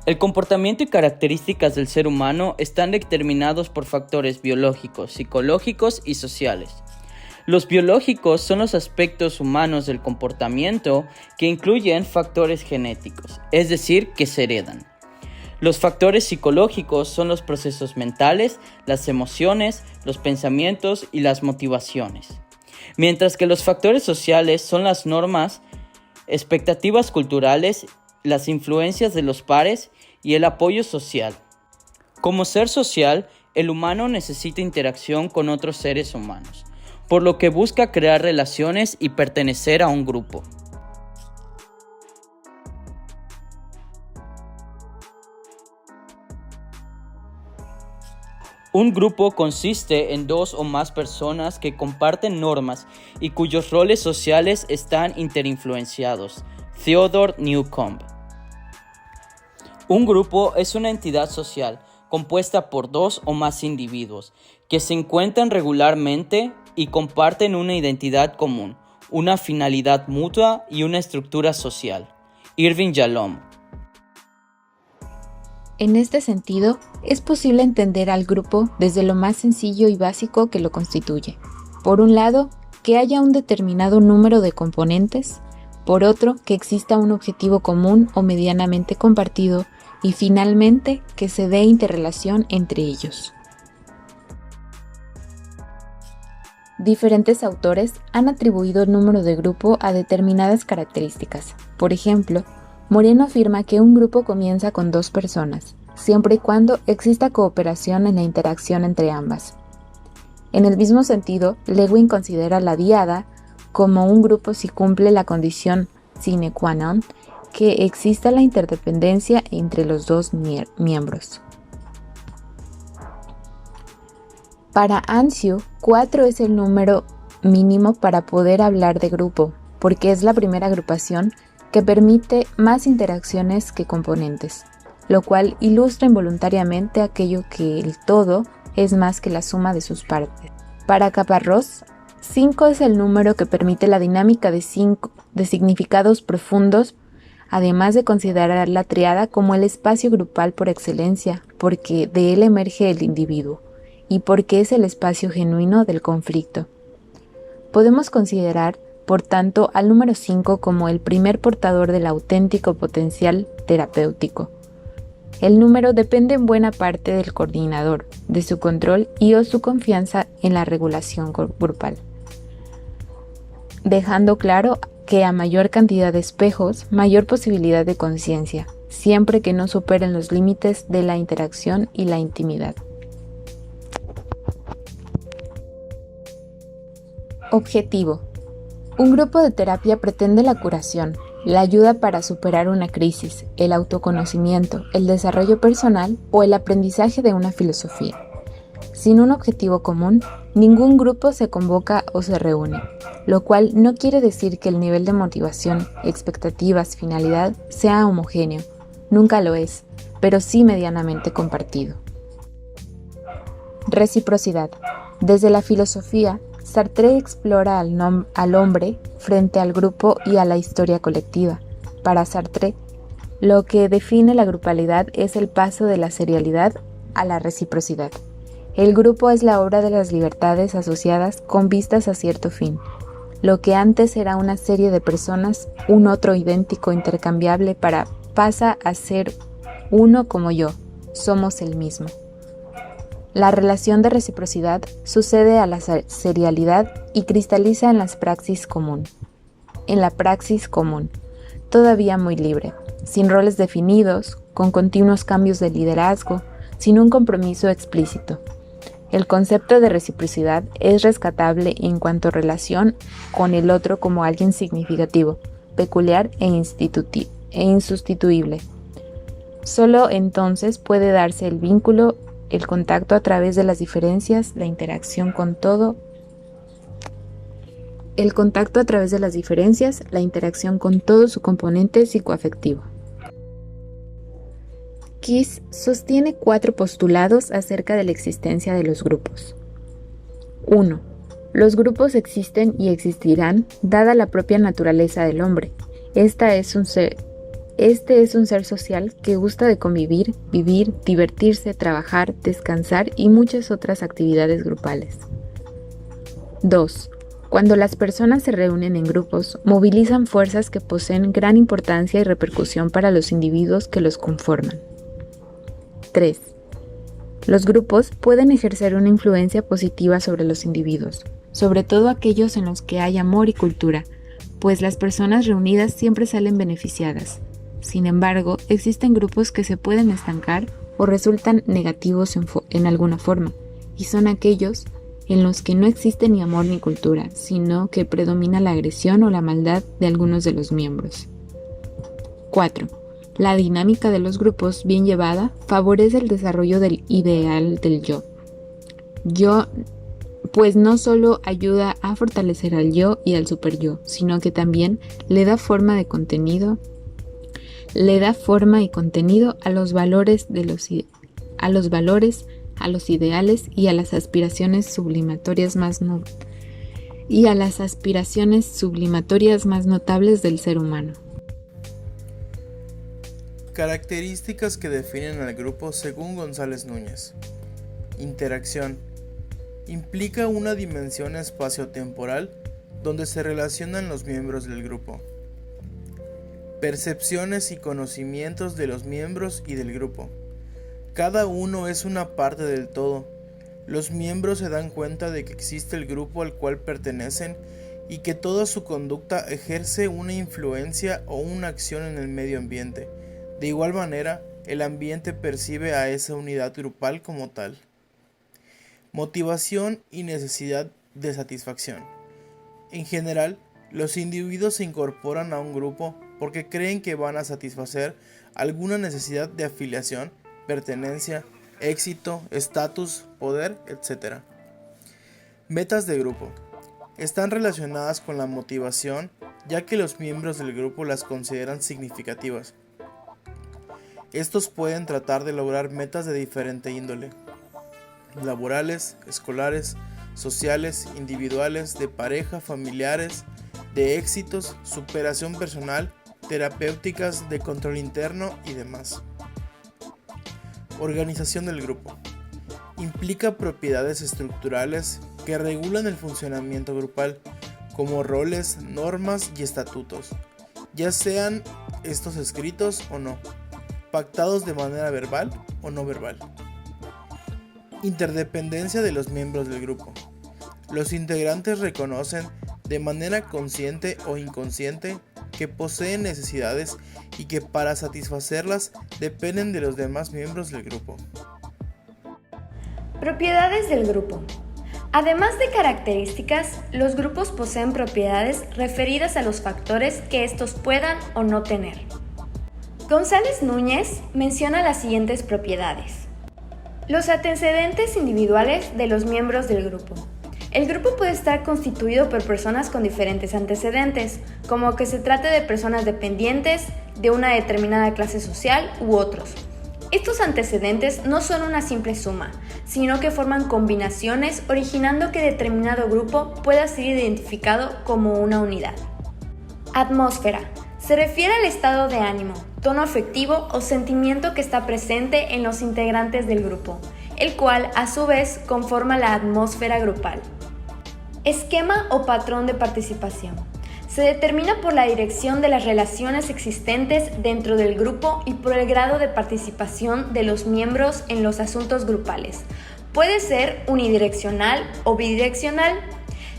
El comportamiento y características del ser humano están determinados por factores biológicos, psicológicos y sociales. Los biológicos son los aspectos humanos del comportamiento que incluyen factores genéticos, es decir, que se heredan. Los factores psicológicos son los procesos mentales, las emociones, los pensamientos y las motivaciones. Mientras que los factores sociales son las normas, expectativas culturales, las influencias de los pares y el apoyo social. Como ser social, el humano necesita interacción con otros seres humanos, por lo que busca crear relaciones y pertenecer a un grupo. Un grupo consiste en dos o más personas que comparten normas y cuyos roles sociales están interinfluenciados. Theodore Newcomb. Un grupo es una entidad social compuesta por dos o más individuos que se encuentran regularmente y comparten una identidad común, una finalidad mutua y una estructura social. Irving Yalom. En este sentido, es posible entender al grupo desde lo más sencillo y básico que lo constituye. Por un lado, que haya un determinado número de componentes, por otro, que exista un objetivo común o medianamente compartido, y finalmente, que se dé interrelación entre ellos. Diferentes autores han atribuido el número de grupo a determinadas características. Por ejemplo, Moreno afirma que un grupo comienza con 2 personas, siempre y cuando exista cooperación en la interacción entre ambas. En el mismo sentido, Lewin considera la diada como un grupo si cumple la condición sine qua non que exista la interdependencia entre los dos miembros. Para Anziu, 4 es el número mínimo para poder hablar de grupo, porque es la primera agrupación que permite más interacciones que componentes, lo cual ilustra involuntariamente aquello que el todo es más que la suma de sus partes. Para Caparrós, 5 es el número que permite la dinámica de significados profundos, además de considerar la triada como el espacio grupal por excelencia, porque de él emerge el individuo, y porque es el espacio genuino del conflicto. Podemos considerar, por tanto, al número 5 como el primer portador del auténtico potencial terapéutico. El número depende en buena parte del coordinador, de su control y o su confianza en la regulación grupal, dejando claro que a mayor cantidad de espejos, mayor posibilidad de conciencia, siempre que no superen los límites de la interacción y la intimidad. Objetivo. Un grupo de terapia pretende la curación, la ayuda para superar una crisis, el autoconocimiento, el desarrollo personal o el aprendizaje de una filosofía. Sin un objetivo común, ningún grupo se convoca o se reúne, lo cual no quiere decir que el nivel de motivación, expectativas, finalidad sea homogéneo. Nunca lo es, pero sí medianamente compartido. Reciprocidad. Desde la filosofía, Sartre explora al hombre frente al grupo y a la historia colectiva. Para Sartre, lo que define la grupalidad es el paso de la serialidad a la reciprocidad. El grupo es la obra de las libertades asociadas con vistas a cierto fin. Lo que antes era una serie de personas, un otro idéntico intercambiable pasa a ser uno como yo, somos el mismo. La relación de reciprocidad sucede a la serialidad y cristaliza en la praxis común. Todavía muy libre, sin roles definidos, con continuos cambios de liderazgo, sin un compromiso explícito. El concepto de reciprocidad es rescatable en cuanto a relación con el otro como alguien significativo, peculiar e insustituible. Solo entonces puede darse el vínculo, el contacto a través de las diferencias, la interacción con todo su componente psicoafectivo. Kiss sostiene 4 postulados acerca de la existencia de los grupos. 1. Los grupos existen y existirán dada la propia naturaleza del hombre. Esta es Este es un ser social que gusta de convivir, vivir, divertirse, trabajar, descansar y muchas otras actividades grupales. 2. Cuando las personas se reúnen en grupos, movilizan fuerzas que poseen gran importancia y repercusión para los individuos que los conforman. 3. Los grupos pueden ejercer una influencia positiva sobre los individuos, sobre todo aquellos en los que hay amor y cultura, pues las personas reunidas siempre salen beneficiadas. Sin embargo, existen grupos que se pueden estancar o resultan negativos en alguna forma, y son aquellos en los que no existe ni amor ni cultura, sino que predomina la agresión o la maldad de algunos de los miembros. 4. La dinámica de los grupos bien llevada favorece el desarrollo del ideal del yo. Pues no solo ayuda a fortalecer al yo y al superyo, sino que también le da forma y contenido a los valores, a los ideales y a las aspiraciones sublimatorias más notables del ser humano. Características que definen al grupo según González Núñez. Interacción. Implica una dimensión espaciotemporal donde se relacionan los miembros del grupo. Percepciones y conocimientos de los miembros y del grupo. Cada uno es una parte del todo. Los miembros se dan cuenta de que existe el grupo al cual pertenecen y que toda su conducta ejerce una influencia o una acción en el medio ambiente. De igual manera, el ambiente percibe a esa unidad grupal como tal. Motivación y necesidad de satisfacción. En general, los individuos se incorporan a un grupo porque creen que van a satisfacer alguna necesidad de afiliación, pertenencia, éxito, estatus, poder, etc. Metas de grupo. Están relacionadas con la motivación, ya que los miembros del grupo las consideran significativas. Estos pueden tratar de lograr metas de diferente índole: laborales, escolares, sociales, individuales, de pareja, familiares, de éxitos, superación personal, terapéuticas, de control interno y demás. Organización del grupo. Implica propiedades estructurales que regulan el funcionamiento grupal, como roles, normas y estatutos, ya sean estos escritos o no, pactados de manera verbal o no verbal. Interdependencia de los miembros del grupo. Los integrantes reconocen de manera consciente o inconsciente que poseen necesidades y que para satisfacerlas dependen de los demás miembros del grupo. Propiedades del grupo. Además de características, los grupos poseen propiedades referidas a los factores que estos puedan o no tener. González Núñez menciona las siguientes propiedades. Los antecedentes individuales de los miembros del grupo. El grupo puede estar constituido por personas con diferentes antecedentes, como que se trate de personas dependientes de una determinada clase social u otros. Estos antecedentes no son una simple suma, sino que forman combinaciones originando que determinado grupo pueda ser identificado como una unidad. Atmósfera. Se refiere al estado de ánimo, tono afectivo o sentimiento que está presente en los integrantes del grupo, el cual a su vez conforma la atmósfera grupal. Esquema o patrón de participación. Se determina por la dirección de las relaciones existentes dentro del grupo y por el grado de participación de los miembros en los asuntos grupales. Puede ser unidireccional o bidireccional.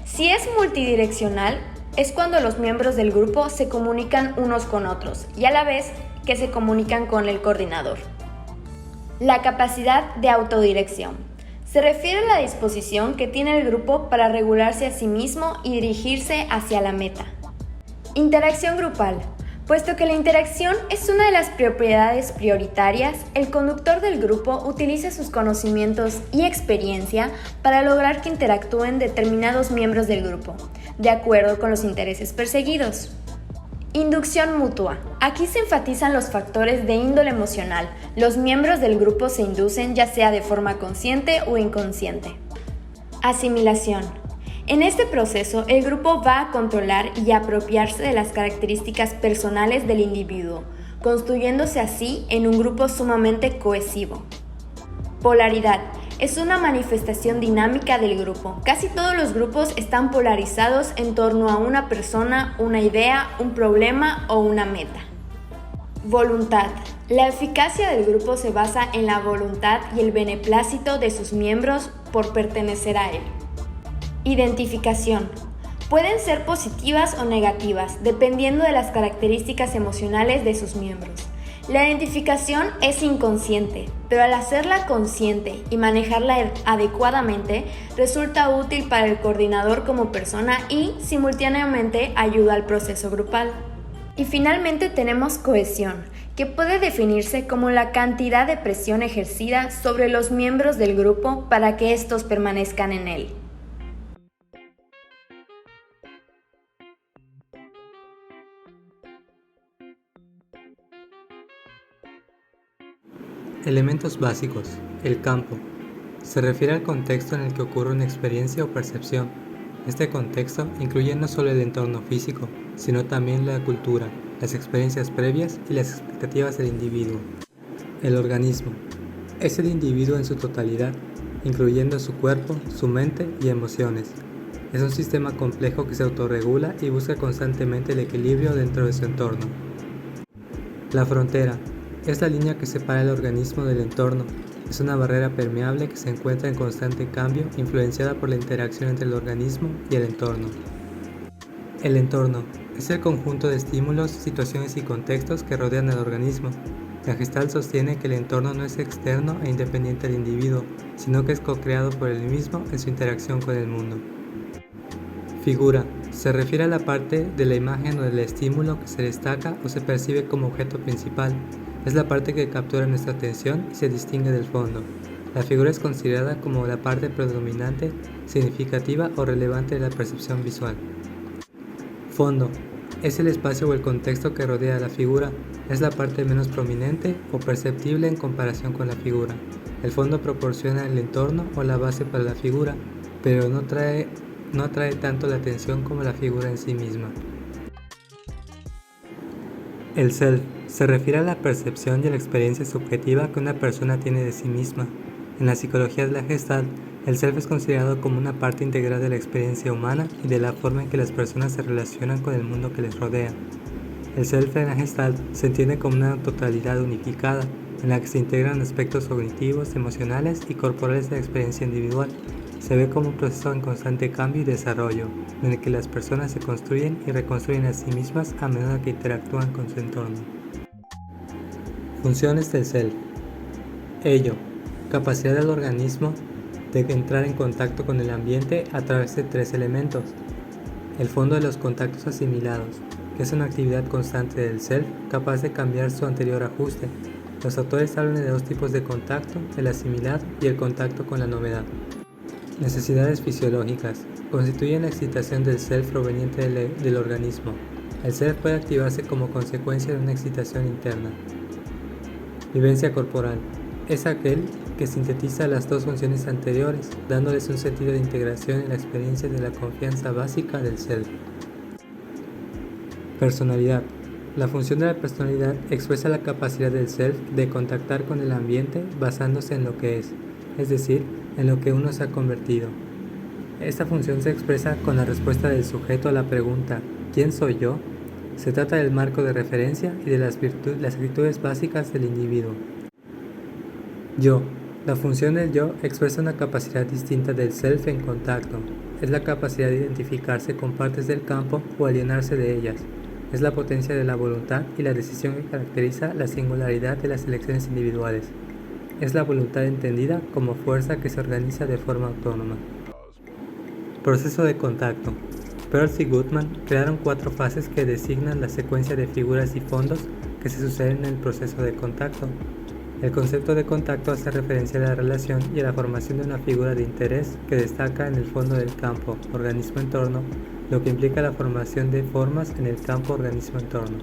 Si es multidireccional, es cuando los miembros del grupo se comunican unos con otros y a la vez que se comunican con el coordinador. La capacidad de autodirección. Se refiere a la disposición que tiene el grupo para regularse a sí mismo y dirigirse hacia la meta. Interacción grupal. Puesto que la interacción es una de las propiedades prioritarias, el conductor del grupo utiliza sus conocimientos y experiencia para lograr que interactúen determinados miembros del grupo, de acuerdo con los intereses perseguidos. Inducción mutua. Aquí se enfatizan los factores de índole emocional. Los miembros del grupo se inducen ya sea de forma consciente o inconsciente. Asimilación. En este proceso, el grupo va a controlar y apropiarse de las características personales del individuo, construyéndose así en un grupo sumamente cohesivo. Polaridad. Es una manifestación dinámica del grupo. Casi todos los grupos están polarizados en torno a una persona, una idea, un problema o una meta. Voluntad. La eficacia del grupo se basa en la voluntad y el beneplácito de sus miembros por pertenecer a él. Identificación. Pueden ser positivas o negativas, dependiendo de las características emocionales de sus miembros. La identificación es inconsciente, pero al hacerla consciente y manejarla adecuadamente, resulta útil para el coordinador como persona y, simultáneamente, ayuda al proceso grupal. Y finalmente tenemos cohesión, que puede definirse como la cantidad de presión ejercida sobre los miembros del grupo para que estos permanezcan en él. Elementos básicos. El campo. Se refiere al contexto en el que ocurre una experiencia o percepción. Este contexto incluye no solo el entorno físico, sino también la cultura, las experiencias previas y las expectativas del individuo. El organismo. Es el individuo en su totalidad, incluyendo su cuerpo, su mente y emociones. Es un sistema complejo que se autorregula y busca constantemente el equilibrio dentro de su entorno. La frontera. Es la línea que separa el organismo del entorno. Es una barrera permeable que se encuentra en constante cambio, influenciada por la interacción entre el organismo y el entorno. El entorno es el conjunto de estímulos, situaciones y contextos que rodean al organismo. La Gestalt sostiene que el entorno no es externo e independiente del individuo, sino que es co-creado por él mismo en su interacción con el mundo. Figura. Se refiere a la parte de la imagen o del estímulo que se destaca o se percibe como objeto principal. Es la parte que captura nuestra atención y se distingue del fondo. La figura es considerada como la parte predominante, significativa o relevante de la percepción visual. Fondo. Es el espacio o el contexto que rodea a la figura. Es la parte menos prominente o perceptible en comparación con la figura. El fondo proporciona el entorno o la base para la figura, pero no atrae tanto la atención como la figura en sí misma. El self se refiere a la percepción y a la experiencia subjetiva que una persona tiene de sí misma. En la psicología de la Gestalt, el self es considerado como una parte integral de la experiencia humana y de la forma en que las personas se relacionan con el mundo que les rodea. El self en la Gestalt se entiende como una totalidad unificada, en la que se integran aspectos cognitivos, emocionales y corporales de la experiencia individual. Se ve como un proceso en constante cambio y desarrollo, en el que las personas se construyen y reconstruyen a sí mismas a medida que interactúan con su entorno. Funciones del self. Ello, capacidad del organismo de entrar en contacto con el ambiente a través de 3 elementos. El fondo de los contactos asimilados, que es una actividad constante del self capaz de cambiar su anterior ajuste. Los autores hablan de 2 tipos de contacto, el asimilado y el contacto con la novedad. Necesidades fisiológicas. Constituyen la excitación del self proveniente del organismo. El self puede activarse como consecuencia de una excitación interna. Vivencia corporal. Es aquel que sintetiza las 2 funciones anteriores, dándoles un sentido de integración en la experiencia de la confianza básica del self. Personalidad. La función de la personalidad expresa la capacidad del self de contactar con el ambiente basándose en lo que es decir, en lo que uno se ha convertido. Esta función se expresa con la respuesta del sujeto a la pregunta ¿quién soy yo? Se trata del marco de referencia y de las actitudes básicas del individuo. Yo. La función del yo expresa una capacidad distinta del self en contacto. Es la capacidad de identificarse con partes del campo o alienarse de ellas. Es la potencia de la voluntad y la decisión que caracteriza la singularidad de las elecciones individuales. Es la voluntad entendida como fuerza que se organiza de forma autónoma. Proceso de contacto. Peirce y Goodman crearon 4 fases que designan la secuencia de figuras y fondos que se suceden en el proceso de contacto. El concepto de contacto hace referencia a la relación y a la formación de una figura de interés que destaca en el fondo del campo organismo-entorno, lo que implica la formación de formas en el campo organismo-entorno.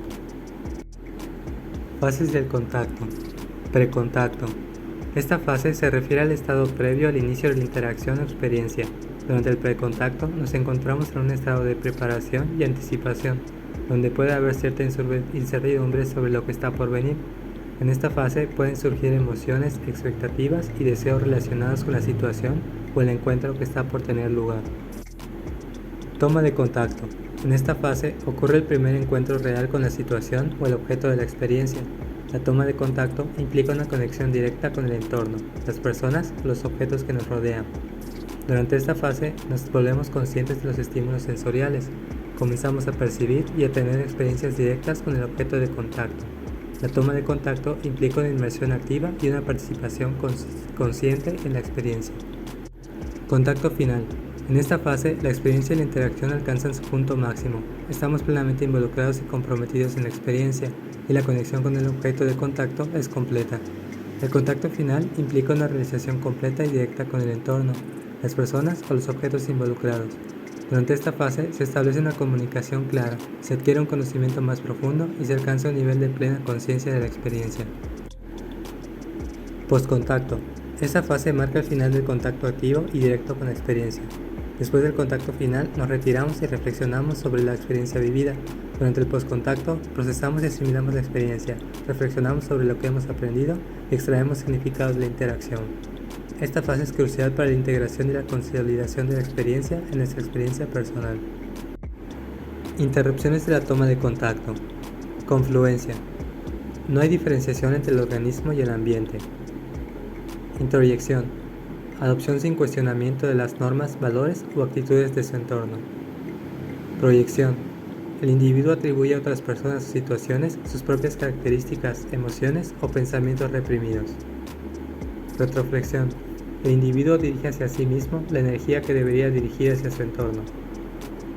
Fases del contacto. Precontacto. Esta fase se refiere al estado previo al inicio de la interacción o experiencia. Durante el precontacto nos encontramos en un estado de preparación y anticipación. donde puede haber cierta incertidumbre sobre lo que está por venir. En esta fase pueden surgir emociones, expectativas y deseos relacionados con la situación o el encuentro que está por tener lugar. Toma de contacto. En esta fase ocurre el primer encuentro real con la situación o el objeto de la experiencia. La toma de contacto implica una conexión directa con el entorno, las personas o los objetos que nos rodean. Durante esta fase nos volvemos conscientes de los estímulos sensoriales, comenzamos a percibir y a tener experiencias directas con el objeto de contacto. La toma de contacto implica una inmersión activa y una participación consciente en la experiencia. Contacto final. En esta fase, la experiencia y la interacción alcanzan su punto máximo. Estamos plenamente involucrados y comprometidos en la experiencia, y la conexión con el objeto de contacto es completa. El contacto final implica una realización completa y directa con el entorno, las personas o los objetos involucrados. Durante esta fase se establece una comunicación clara, se adquiere un conocimiento más profundo y se alcanza un nivel de plena conciencia de la experiencia. Postcontacto. Esta fase marca el final del contacto activo y directo con la experiencia. Después del contacto final, nos retiramos y reflexionamos sobre la experiencia vivida. Durante el postcontacto, procesamos y asimilamos la experiencia, reflexionamos sobre lo que hemos aprendido y extraemos significados de la interacción. Esta fase es crucial para la integración y la consolidación de la experiencia en nuestra experiencia personal. Interrupciones de la toma de contacto. Confluencia. No hay diferenciación entre el organismo y el ambiente. Introyección. Adopción sin cuestionamiento de las normas, valores o actitudes de su entorno. Proyección. El individuo atribuye a otras personas o situaciones sus propias características, emociones o pensamientos reprimidos. Retroflexión. El individuo dirige hacia sí mismo la energía que debería dirigir hacia su entorno.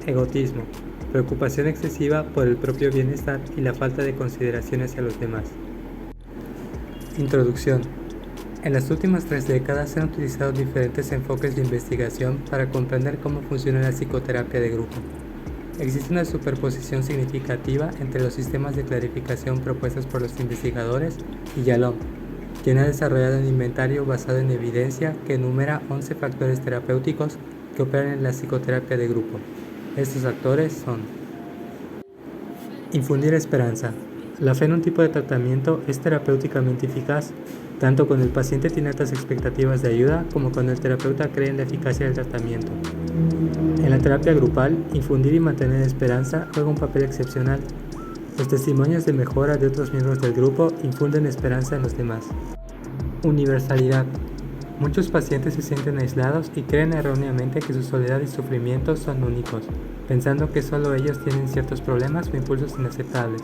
Egotismo. Preocupación excesiva por el propio bienestar y la falta de consideración hacia los demás. Introducción. En las últimas 3 décadas se han utilizado diferentes enfoques de investigación para comprender cómo funciona la psicoterapia de grupo. Existe una superposición significativa entre los sistemas de clarificación propuestos por los investigadores y Yalom, quien ha desarrollado un inventario basado en evidencia que enumera 11 factores terapéuticos que operan en la psicoterapia de grupo. Estos factores son: infundir esperanza. La fe en un tipo de tratamiento es terapéuticamente eficaz, tanto cuando el paciente tiene altas expectativas de ayuda como cuando el terapeuta cree en la eficacia del tratamiento. En la terapia grupal, infundir y mantener esperanza juega un papel excepcional. Los testimonios de mejora de otros miembros del grupo infunden esperanza en los demás. Universalidad. Muchos pacientes se sienten aislados y creen erróneamente que su soledad y sufrimiento son únicos, pensando que solo ellos tienen ciertos problemas o impulsos inaceptables.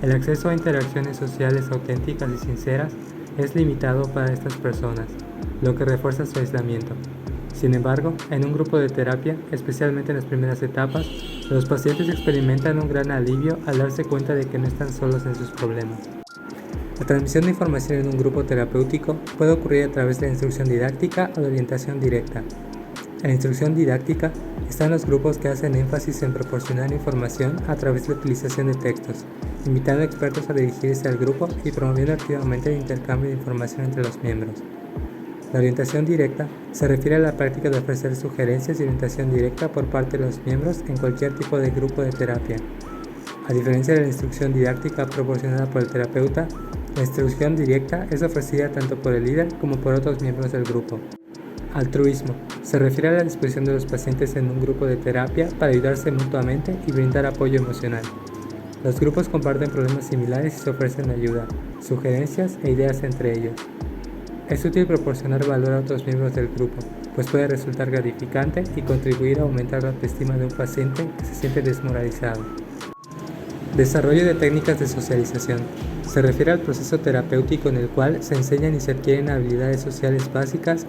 El acceso a interacciones sociales auténticas y sinceras es limitado para estas personas, lo que refuerza su aislamiento. Sin embargo, en un grupo de terapia, especialmente en las primeras etapas, los pacientes experimentan un gran alivio al darse cuenta de que no están solos en sus problemas. La transmisión de información en un grupo terapéutico puede ocurrir a través de la instrucción didáctica o de orientación directa. En la instrucción didáctica están los grupos que hacen énfasis en proporcionar información a través de la utilización de textos, invitando a expertos a dirigirse al grupo y promoviendo activamente el intercambio de información entre los miembros. La orientación directa se refiere a la práctica de ofrecer sugerencias y orientación directa por parte de los miembros en cualquier tipo de grupo de terapia. A diferencia de la instrucción didáctica proporcionada por el terapeuta, la instrucción directa es ofrecida tanto por el líder como por otros miembros del grupo. Altruismo se refiere a la disposición de los pacientes en un grupo de terapia para ayudarse mutuamente y brindar apoyo emocional. Los grupos comparten problemas similares y se ofrecen ayuda, sugerencias e ideas entre ellos. Es útil proporcionar valor a otros miembros del grupo, pues puede resultar gratificante y contribuir a aumentar la autoestima de un paciente que se siente desmoralizado. Desarrollo de técnicas de socialización. Se refiere al proceso terapéutico en el cual se enseñan y se adquieren habilidades sociales básicas